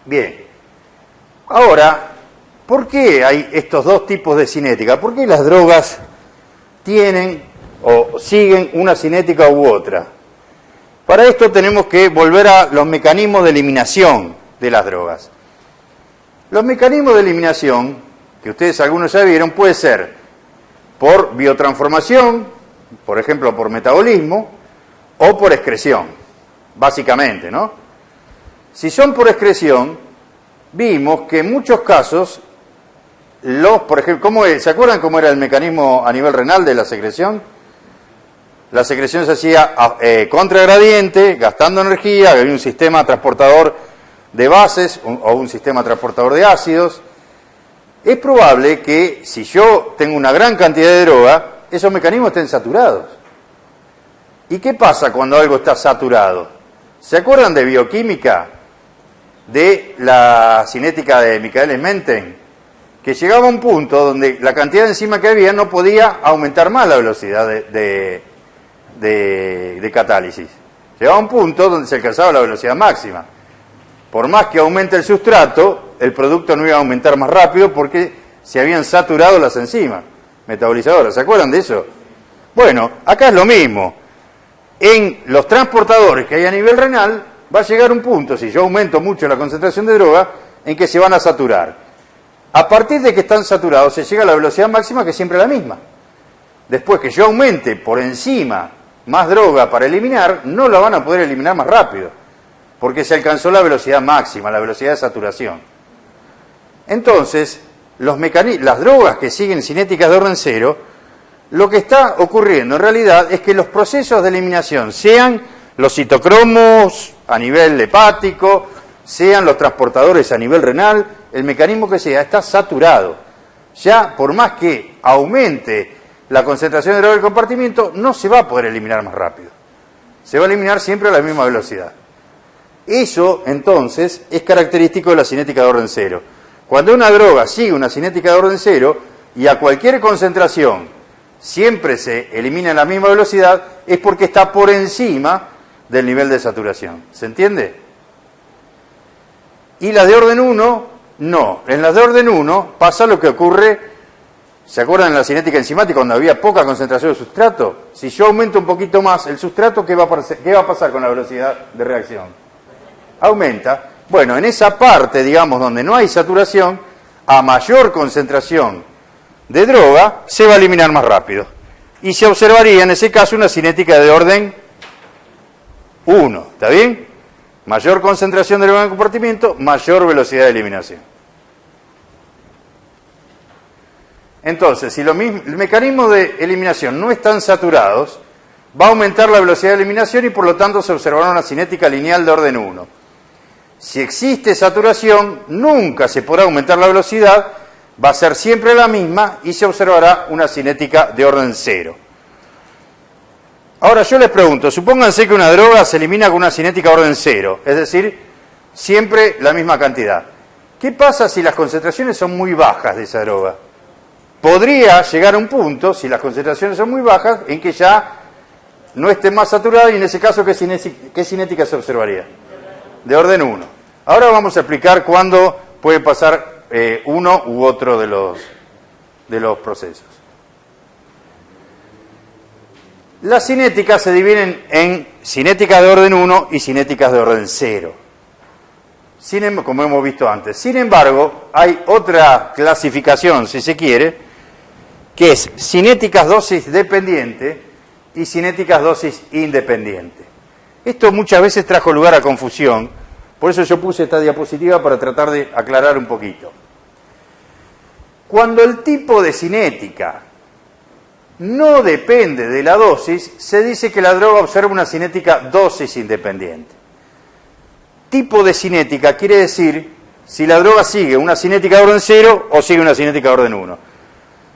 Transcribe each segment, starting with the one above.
Bien. Ahora, ¿por qué hay estos dos tipos de cinética? ¿Por qué las drogas tienen o siguen una cinética u otra? Para esto tenemos que volver a los mecanismos de eliminación de las drogas. Los mecanismos de eliminación, que ustedes algunos ya vieron, puede ser por biotransformación, por ejemplo por metabolismo, o por excreción, básicamente, ¿no? Si son por excreción, vimos que en muchos casos, por ejemplo, ¿se acuerdan cómo era el mecanismo a nivel renal de la secreción? La secreción se hacía contragradiente, gastando energía, había un sistema transportador de bases o un sistema transportador de ácidos. Es probable que si yo tengo una gran cantidad de droga, esos mecanismos estén saturados. ¿Y qué pasa cuando algo está saturado? ¿Se acuerdan de bioquímica? De la cinética de Michaelis-Menten, que llegaba a un punto donde la cantidad de enzima que había no podía aumentar más la velocidad de catálisis. Llegaba a un punto donde se alcanzaba la velocidad máxima. Por más que aumente el sustrato, el producto no iba a aumentar más rápido porque se habían saturado las enzimas metabolizadoras. ¿Se acuerdan de eso? Bueno, acá es lo mismo. En los transportadores que hay a nivel renal, va a llegar un punto, si yo aumento mucho la concentración de droga, en que se van a saturar. A partir de que están saturados, se llega a la velocidad máxima, que es siempre la misma. Después que yo aumente por encima más droga para eliminar, no la van a poder eliminar más rápido, porque se alcanzó la velocidad máxima, la velocidad de saturación. Entonces, las drogas que siguen cinéticas de orden cero, lo que está ocurriendo en realidad es que los procesos de eliminación, sean los citocromos a nivel hepático, sean los transportadores a nivel renal, el mecanismo que sea, está saturado. Ya, por más que aumente la concentración de droga del compartimiento, no se va a poder eliminar más rápido. Se va a eliminar siempre a la misma velocidad. Eso, entonces, es característico de la cinética de orden cero. Cuando una droga sigue una cinética de orden cero y a cualquier concentración siempre se elimina a la misma velocidad, es porque está por encima del nivel de saturación. ¿Se entiende? Y las de orden 1, no. En las de orden 1 pasa lo que ocurre, ¿se acuerdan en la cinética enzimática cuando había poca concentración de sustrato? Si yo aumento un poquito más el sustrato, ¿qué va a pasar con la velocidad de reacción? Aumenta. Bueno, en esa parte, digamos, donde no hay saturación, a mayor concentración de droga, se va a eliminar más rápido. Y se observaría en ese caso una cinética de orden 1, ¿está bien? Mayor concentración de droga en el compartimiento, mayor velocidad de eliminación. Entonces, si los mecanismos de eliminación no están saturados, va a aumentar la velocidad de eliminación y por lo tanto se observará una cinética lineal de orden 1. Si existe saturación, nunca se podrá aumentar la velocidad, va a ser siempre la misma y se observará una cinética de orden 0. Ahora yo les pregunto, supónganse que una droga se elimina con una cinética de orden 0, es decir, siempre la misma cantidad. ¿Qué pasa si las concentraciones son muy bajas de esa droga? Podría llegar a un punto, si las concentraciones son muy bajas, en que ya no esté más saturada y en ese caso, ¿qué cinética se observaría? De orden 1. Ahora vamos a explicar cuándo puede pasar uno u otro de los procesos. Las cinéticas se dividen en cinéticas de orden 1 y cinéticas de orden 0, como hemos visto antes. Sin embargo, hay otra clasificación, si se quiere, que es cinéticas dosis dependiente y cinéticas dosis independiente. Esto muchas veces trajo lugar a confusión, por eso yo puse esta diapositiva para tratar de aclarar un poquito. Cuando el tipo de cinética no depende de la dosis, se dice que la droga observa una cinética dosis independiente. Tipo de cinética quiere decir si la droga sigue una cinética de orden 0 o sigue una cinética de orden 1.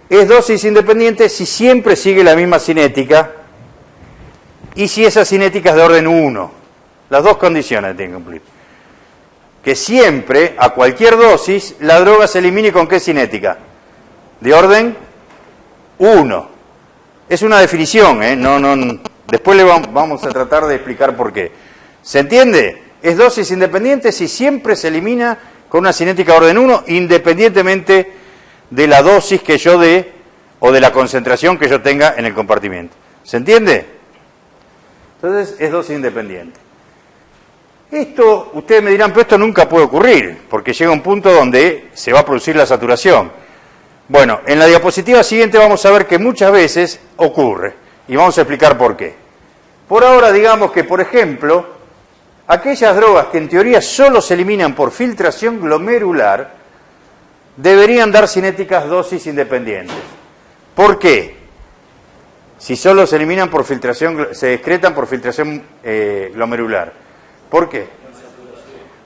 Es dosis independiente si siempre sigue la misma cinética y si esa cinética es de orden 1. Las dos condiciones tienen que cumplir. Que siempre, a cualquier dosis, la droga se elimine con ¿qué cinética? De orden 1. Es una definición, ¿eh? Después vamos a tratar de explicar por qué. ¿Se entiende? es dosis independiente si siempre se elimina con una cinética de orden 1, independientemente de la dosis que yo dé o de la concentración que yo tenga en el compartimiento. ¿Se entiende? Entonces es dosis independiente. Esto, ustedes me dirán, pero esto nunca puede ocurrir, porque llega un punto donde se va a producir la saturación. Bueno, en la diapositiva siguiente vamos a ver que muchas veces ocurre, y vamos a explicar por qué. Por ahora, digamos que, por ejemplo, aquellas drogas que en teoría solo se eliminan por filtración glomerular, deberían dar cinéticas dosis independientes. ¿Por qué? Si solo se eliminan por filtración, se excretan por filtración glomerular. ¿Por qué?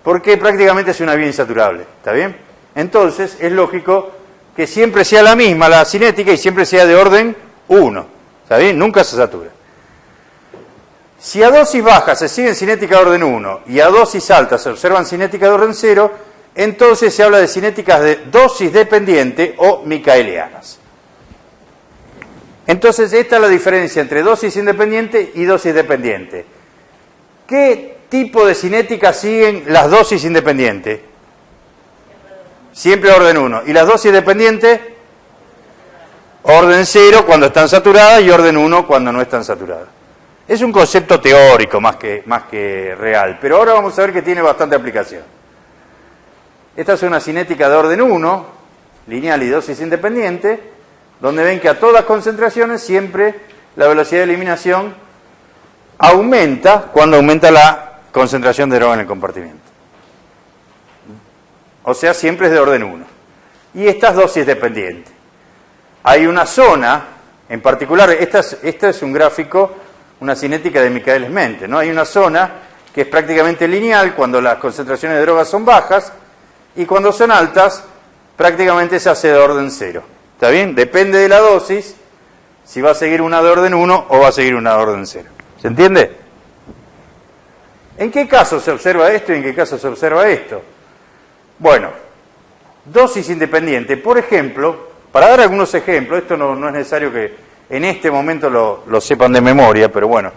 Porque prácticamente es una vía insaturable, ¿está bien? Entonces es lógico que siempre sea la misma la cinética y siempre sea de orden 1, ¿está bien? Nunca se satura. Si a dosis baja se sigue en cinética de orden 1 y a dosis alta se observan cinética de orden 0, entonces se habla de cinéticas de dosis dependiente o micaelianas. Entonces esta es la diferencia entre dosis independiente y dosis dependiente. ¿Qué tipo de cinética siguen las dosis independientes? Siempre orden 1. ¿Y las dosis dependientes? Orden 0 cuando están saturadas y orden 1 cuando no están saturadas. Es un concepto teórico más que real, pero ahora vamos a ver que tiene bastante aplicación. Esta es una cinética de orden 1, lineal y dosis independiente, donde ven que a todas concentraciones siempre la velocidad de eliminación aumenta cuando aumenta la concentración de droga en el compartimiento. O sea, siempre es de orden 1. Y esta es dosis dependiente. Hay una zona, en particular, esta es un gráfico, una cinética de Michaelis-Menten, ¿no? Hay una zona que es prácticamente lineal cuando las concentraciones de drogas son bajas y cuando son altas prácticamente se hace de orden 0. ¿Está bien? Depende de la dosis si va a seguir una de orden 1 o va a seguir una de orden 0. ¿Se entiende? ¿En qué caso se observa esto y en qué caso se observa esto? Bueno, dosis independiente. Por ejemplo, para dar algunos ejemplos, esto no es necesario que en este momento lo sepan de memoria, pero bueno,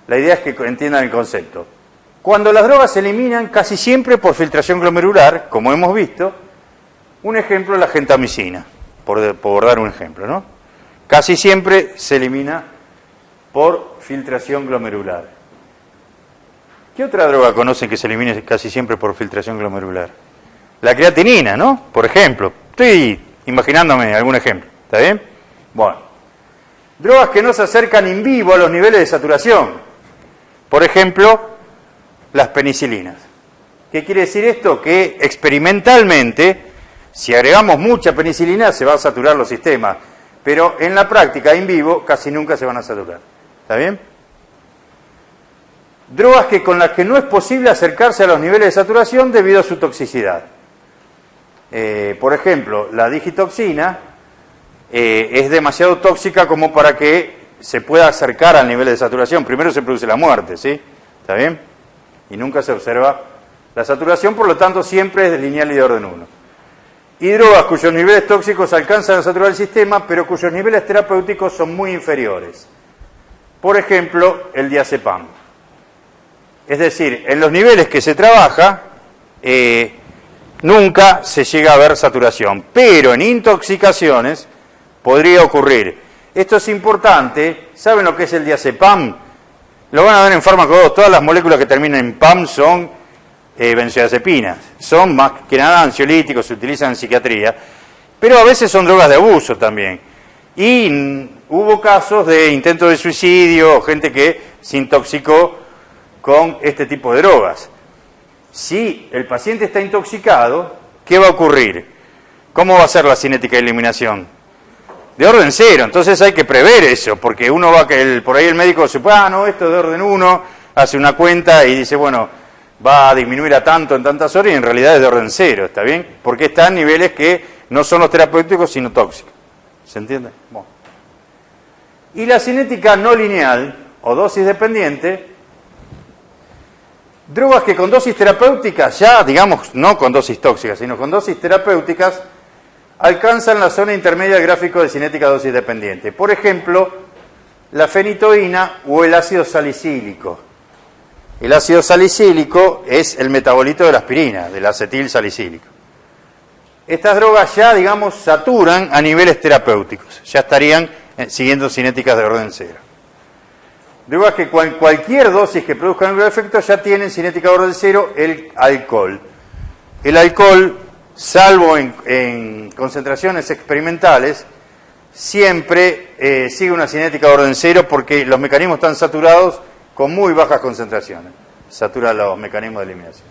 la idea es que entiendan el concepto. Cuando las drogas se eliminan casi siempre por filtración glomerular, como hemos visto, un ejemplo es la gentamicina, por dar un ejemplo, ¿no? Casi siempre se elimina por filtración glomerular. ¿Qué otra droga conocen que se elimine casi siempre por filtración glomerular? La creatinina, ¿no? Por ejemplo. Estoy imaginándome algún ejemplo, ¿está bien? Bueno. Drogas que no se acercan in vivo a los niveles de saturación. Por ejemplo, las penicilinas. ¿Qué quiere decir esto? Que experimentalmente, si agregamos mucha penicilina, se va a saturar los sistemas. Pero en la práctica, in vivo, casi nunca se van a saturar. ¿Está bien? Drogas con las que no es posible acercarse a los niveles de saturación debido a su toxicidad. Por ejemplo, la digitoxina es demasiado tóxica como para que se pueda acercar al nivel de saturación. Primero se produce la muerte, ¿sí? ¿Está bien? Y nunca se observa la saturación, por lo tanto siempre es de lineal y de orden 1. Y drogas cuyos niveles tóxicos alcanzan a saturar el sistema, pero cuyos niveles terapéuticos son muy inferiores. Por ejemplo, el diazepam. Es decir, en los niveles que se trabaja, nunca se llega a ver saturación, pero en intoxicaciones podría ocurrir. Esto es importante. ¿Saben lo que es el diazepam? Lo van a ver en fármaco 2. Todas las moléculas que terminan en PAM son benzodiazepinas. Son más que nada ansiolíticos, se utilizan en psiquiatría, pero a veces son drogas de abuso también. Y hubo casos de intentos de suicidio, gente que se intoxicó con este tipo de drogas. Si el paciente está intoxicado, ¿qué va a ocurrir? ¿Cómo va a ser la cinética de eliminación? De orden 0, entonces hay que prever eso, porque uno va por ahí el médico se no, esto es de orden 1, hace una cuenta y dice, bueno, va a disminuir a tanto en tantas horas y en realidad es de orden 0, ¿está bien? Porque está en niveles que no son los terapéuticos sino tóxicos. ¿Se entiende? Bueno. Y la cinética no lineal o dosis dependiente, drogas que con dosis terapéuticas, ya digamos no con dosis tóxicas, sino con dosis terapéuticas, alcanzan la zona intermedia del gráfico de cinética dosis dependiente. Por ejemplo, la fenitoína o el ácido salicílico. El ácido salicílico es el metabolito de la aspirina, del acetil salicílico. Estas drogas ya, digamos, saturan a niveles terapéuticos, ya estarían siguiendo cinéticas de orden cero. Drogas que cualquier dosis que produzca un efecto ya tienen cinética de orden cero, el alcohol. El alcohol, salvo en concentraciones experimentales, siempre sigue una cinética de orden cero porque los mecanismos están saturados con muy bajas concentraciones. Satura los mecanismos de eliminación.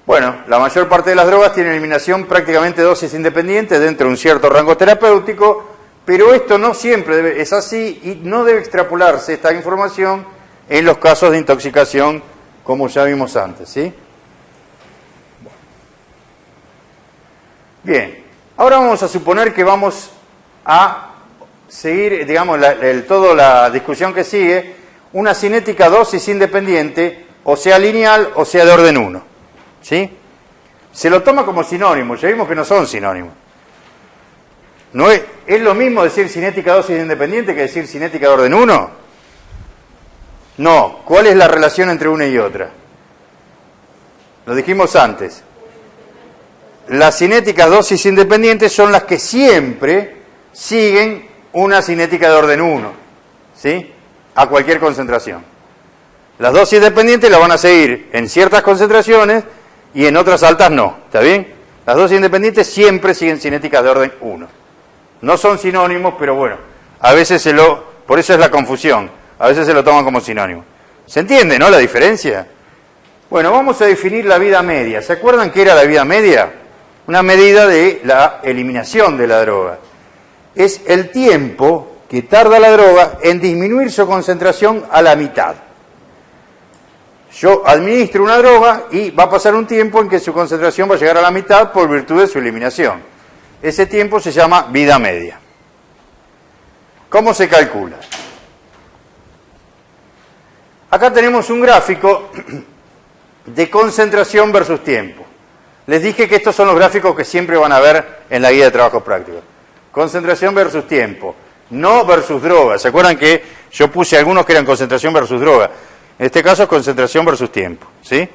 Bueno, la mayor parte de las drogas tienen eliminación prácticamente dosis independientes dentro de un cierto rango terapéutico, pero esto no siempre es así y no debe extrapolarse esta información en los casos de intoxicación, como ya vimos antes, ¿sí? Bien, ahora vamos a suponer que vamos a seguir, digamos, toda la discusión que sigue, una cinética dosis independiente, o sea lineal, o sea de orden 1, ¿sí? Se lo toma como sinónimo, ya vimos que no son sinónimos. ¿No es lo mismo decir cinética dosis independiente que decir cinética de orden 1? No, ¿cuál es la relación entre una y otra? Lo dijimos antes. Las cinéticas dosis independientes son las que siempre siguen una cinética de orden 1, ¿sí? A cualquier concentración. Las dosis dependientes las van a seguir en ciertas concentraciones y en otras altas no, ¿está bien? Las dosis independientes siempre siguen cinéticas de orden 1. No son sinónimos, pero bueno, a veces por eso es la confusión, a veces se lo toman como sinónimo. ¿Se entiende, no, la diferencia? Bueno, vamos a definir la vida media. ¿Se acuerdan qué era la vida media? Una medida de la eliminación de la droga. Es el tiempo que tarda la droga en disminuir su concentración a la mitad. Yo administro una droga y va a pasar un tiempo en que su concentración va a llegar a la mitad por virtud de su eliminación. Ese tiempo se llama vida media. ¿Cómo se calcula? Acá tenemos un gráfico de concentración versus tiempo. Les dije que estos son los gráficos que siempre van a ver en la guía de trabajos prácticos. Concentración versus tiempo, no versus droga. ¿Se acuerdan que yo puse algunos que eran concentración versus droga? En este caso es concentración versus tiempo, ¿sí?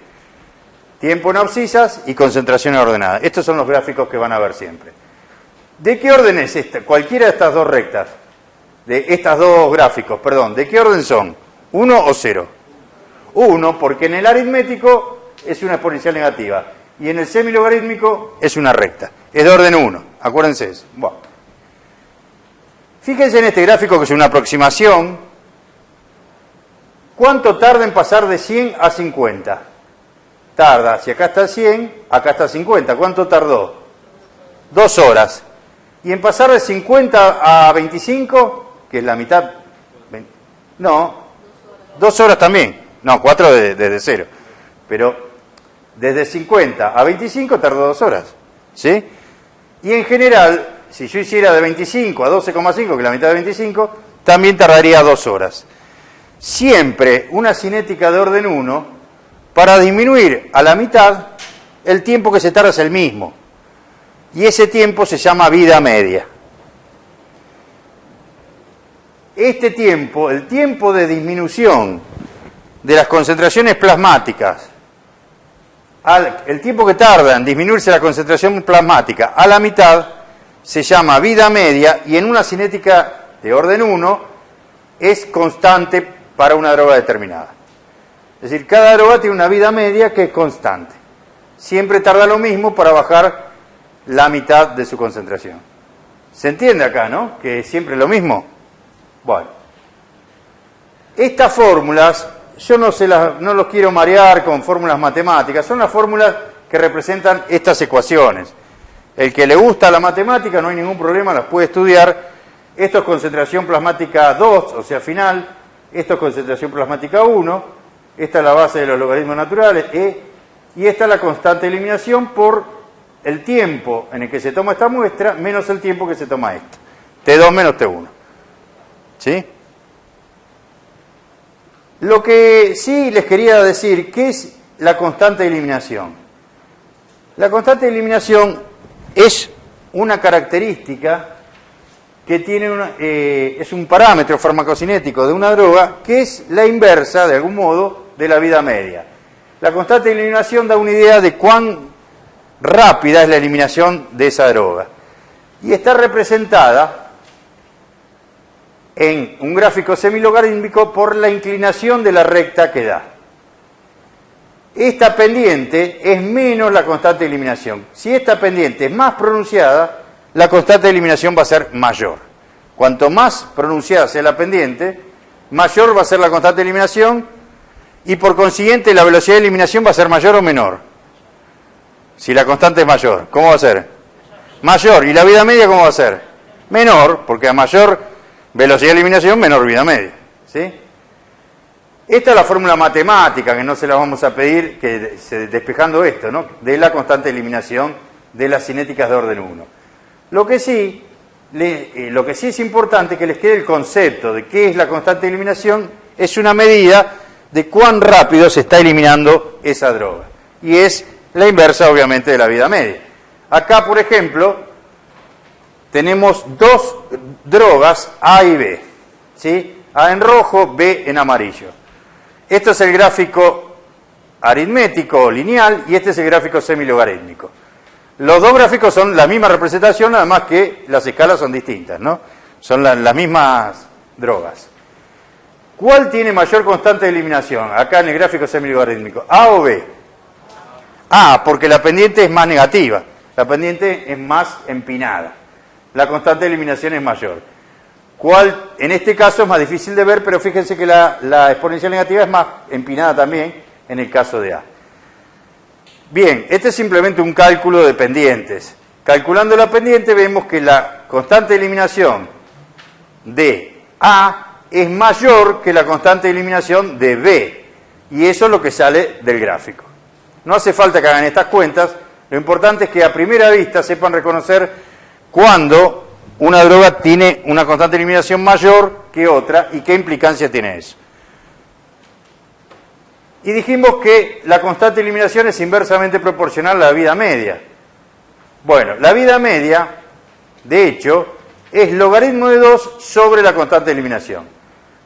Tiempo en abscisas y concentración ordenada. Estos son los gráficos que van a ver siempre. ¿De qué orden es esta? Cualquiera de estas dos rectas, de estos dos gráficos, perdón, ¿de qué orden son? ¿1 o 0? 1, porque en el aritmético es una exponencial negativa y en el semilogarítmico es una recta. Es de orden 1, acuérdense eso. Bueno. Fíjense en este gráfico que es una aproximación. ¿Cuánto tarda en pasar de 100 a 50? Tarda, si acá está 100, acá está 50. ¿Cuánto tardó? 2 horas. Y en pasar de 50 a 25, que es la mitad, no, 2 horas también, no, 4 desde 0, pero desde 50 a 25 tardó 2 horas, ¿sí? Y en general, si yo hiciera de 25 a 12,5, que es la mitad de 25, también tardaría 2 horas. Siempre una cinética de orden 1, para disminuir a la mitad, el tiempo que se tarda es el mismo. Y ese tiempo se llama vida media. Este tiempo, el tiempo de disminución de las concentraciones plasmáticas, el tiempo que tarda en disminuirse la concentración plasmática a la mitad, se llama vida media y en una cinética de orden 1 es constante para una droga determinada. Es decir, cada droga tiene una vida media que es constante. Siempre tarda lo mismo para bajar la mitad de su concentración. ¿Se entiende acá, no? Que es siempre lo mismo. Bueno, estas fórmulas, yo no los quiero marear con fórmulas matemáticas, son las fórmulas que representan estas ecuaciones. El que le gusta la matemática, no hay ningún problema, las puede estudiar. Esto es concentración plasmática 2, o sea, final. Esto es concentración plasmática 1. Esta es la base de los logaritmos naturales, E. Y esta es la constante de eliminación por el tiempo en el que se toma esta muestra menos el tiempo que se toma esta. T2 menos T1. ¿Sí? Lo que sí les quería decir, ¿qué es la constante de eliminación? La constante de eliminación es una característica que tiene es un parámetro farmacocinético de una droga que es la inversa, de algún modo, de la vida media. La constante de eliminación da una idea de cuán rápida es la eliminación de esa droga. Y está representada en un gráfico semilogarítmico por la inclinación de la recta que da. Esta pendiente es menos la constante de eliminación. Si esta pendiente es más pronunciada, la constante de eliminación va a ser mayor. Cuanto más pronunciada sea la pendiente, mayor va a ser la constante de eliminación y por consiguiente la velocidad de eliminación va a ser mayor o menor. Si la constante es mayor, ¿cómo va a ser? Mayor. ¿Y la vida media cómo va a ser? Menor, porque a mayor velocidad de eliminación, menor vida media. ¿Sí? Esta es la fórmula matemática, que no se la vamos a pedir, que despejando esto, ¿no? De la constante de eliminación de las cinéticas de orden 1. Lo que sí es importante que les quede el concepto de qué es la constante de eliminación, es una medida de cuán rápido se está eliminando esa droga. Y es la inversa, obviamente, de la vida media. Acá, por ejemplo, tenemos dos drogas A y B, ¿sí? A en rojo, B en amarillo. Esto es el gráfico aritmético o lineal y este es el gráfico semilogarítmico. Los dos gráficos son la misma representación, nada más que las escalas son distintas, ¿no? Son las mismas drogas. ¿Cuál tiene mayor constante de eliminación? Acá en el gráfico semilogarítmico, ¿A o B? A, porque la pendiente es más negativa, la pendiente es más empinada. La constante de eliminación es mayor. ¿Cuál? En este caso es más difícil de ver, pero fíjense que la exponencial negativa es más empinada también en el caso de A. Bien, este es simplemente un cálculo de pendientes. Calculando la pendiente vemos que la constante de eliminación de A es mayor que la constante de eliminación de B. Y eso es lo que sale del gráfico. No hace falta que hagan estas cuentas, lo importante es que a primera vista sepan reconocer cuándo una droga tiene una constante de eliminación mayor que otra y qué implicancia tiene eso. Y dijimos que la constante de eliminación es inversamente proporcional a la vida media. Bueno, la vida media, de hecho, es logaritmo de 2 sobre la constante de eliminación.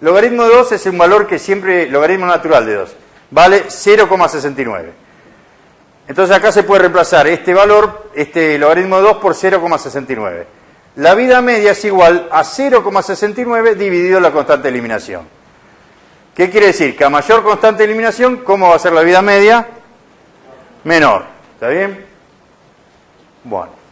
Logaritmo de 2 es un valor que siempre, logaritmo natural de 2, vale 0,69. Entonces acá se puede reemplazar este valor, este logaritmo de 2 por 0,69. La vida media es igual a 0,69 dividido la constante de eliminación. ¿Qué quiere decir? Que a mayor constante de eliminación, ¿cómo va a ser la vida media? Menor. ¿Está bien? Bueno.